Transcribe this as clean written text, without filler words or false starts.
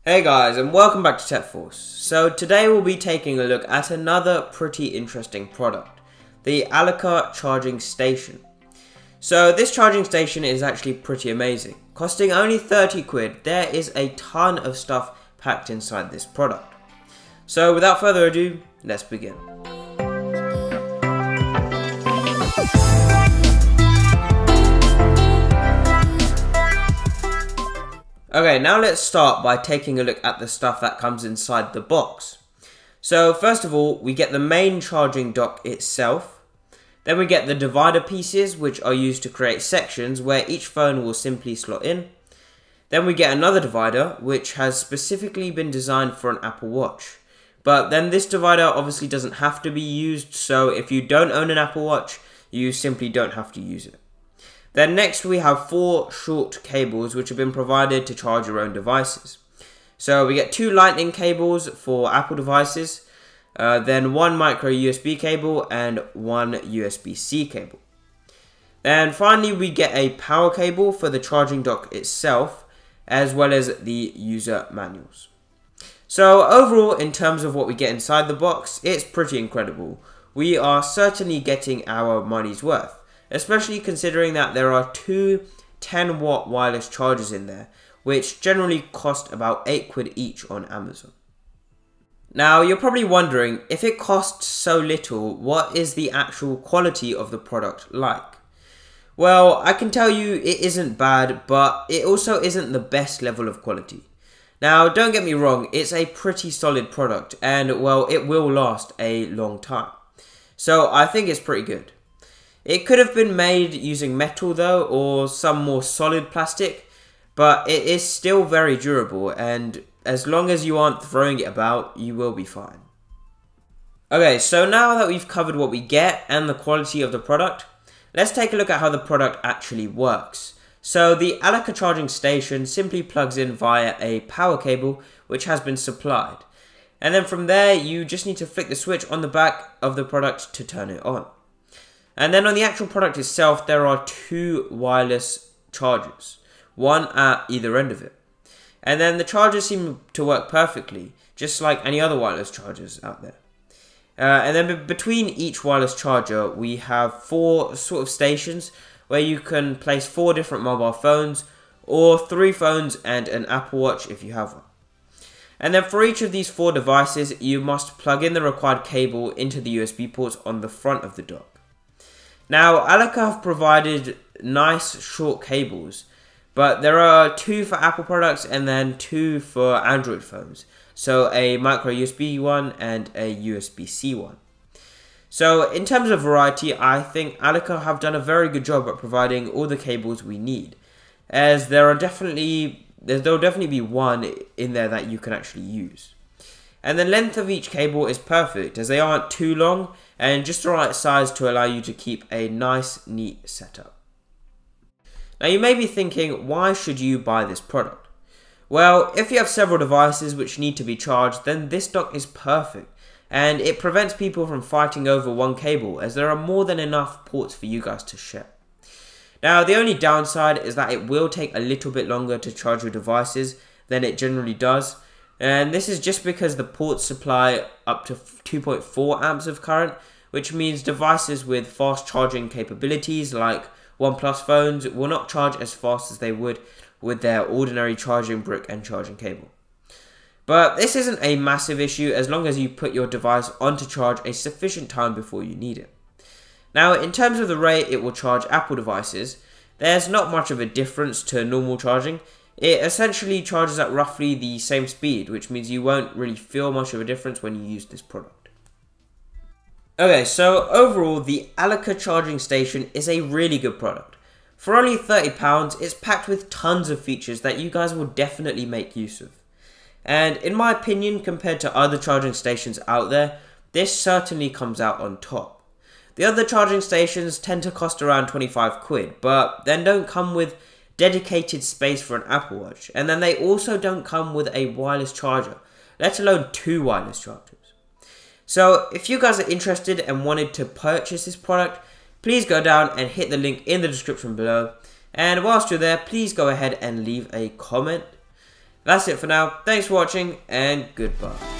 Hey guys, and welcome back to Tech Force. So today we'll be taking a look at another pretty interesting product, the Allcaca Charging Station. So this charging station is actually pretty amazing. Costing only 30 quid, there is a ton of stuff packed inside this product. So without further ado, let's begin. Okay, now let's start by taking a look at the stuff that comes inside the box. So first of all, we get the main charging dock itself. Then we get the divider pieces, which are used to create sections where each phone will simply slot in. Then we get another divider, which has specifically been designed for an Apple Watch. But then this divider obviously doesn't have to be used, so if you don't own an Apple Watch, you simply don't have to use it. Then next we have 4 short cables which have been provided to charge your own devices. So we get 2 lightning cables for Apple devices, then 1 micro USB cable and 1 USB-C cable. Then finally we get a power cable for the charging dock itself, as well as the user manuals. So overall, in terms of what we get inside the box, it's pretty incredible. We are certainly getting our money's worth, especially considering that there are 2 10-watt wireless chargers in there, which generally cost about 8 quid each on Amazon. Now, you're probably wondering, if it costs so little, what is the actual quality of the product like? Well, I can tell you it isn't bad, but it also isn't the best level of quality. Now, don't get me wrong, it's a pretty solid product, and well, it will last a long time. So I think it's pretty good. It could have been made using metal though, or some more solid plastic, but it is still very durable, and as long as you aren't throwing it about, you will be fine. Okay, so now that we've covered what we get and the quality of the product, let's take a look at how the product actually works. So the Allcaca Charging Station simply plugs in via a power cable which has been supplied. And then from there, you just need to flick the switch on the back of the product to turn it on. And then on the actual product itself, there are 2 wireless chargers, one at either end of it. And then the chargers seem to work perfectly, just like any other wireless chargers out there. And then between each wireless charger, we have 4 sort of stations where you can place 4 different mobile phones, or 3 phones and an Apple Watch if you have one. And then for each of these 4 devices, you must plug in the required cable into the USB ports on the front of the dock. Now, Allcaca have provided nice short cables, but there are 2 for Apple products and then 2 for Android phones. So a micro USB one and a USB-C one. So in terms of variety, I think Allcaca have done a very good job at providing all the cables we need, as there'll definitely be one in there that you can actually use. And the length of each cable is perfect, as they aren't too long and just the right size to allow you to keep a nice, neat setup. Now you may be thinking, why should you buy this product? Well, if you have several devices which need to be charged, then this dock is perfect, and it prevents people from fighting over one cable, as there are more than enough ports for you guys to share. Now the only downside is that it will take a little bit longer to charge your devices than it generally does. And this is just because the ports supply up to 2.4 amps of current, which means devices with fast charging capabilities like OnePlus phones will not charge as fast as they would with their ordinary charging brick and charging cable. But this isn't a massive issue as long as you put your device onto charge a sufficient time before you need it. Now, in terms of the rate it will charge Apple devices, there's not much of a difference to normal charging. It essentially charges at roughly the same speed, which means you won't really feel much of a difference when you use this product. Okay, so overall, the Allcaca Charging Station is a really good product. For only £30, it's packed with tons of features that you guys will definitely make use of. And in my opinion, compared to other charging stations out there, this certainly comes out on top. The other charging stations tend to cost around 25 quid, but then don't come with dedicated space for an Apple Watch, and then they also don't come with a wireless charger, let alone 2 wireless chargers. So if you guys are interested and wanted to purchase this product, please go down and hit the link in the description below, and whilst you're there, please go ahead and leave a comment. That's it for now. Thanks for watching and goodbye.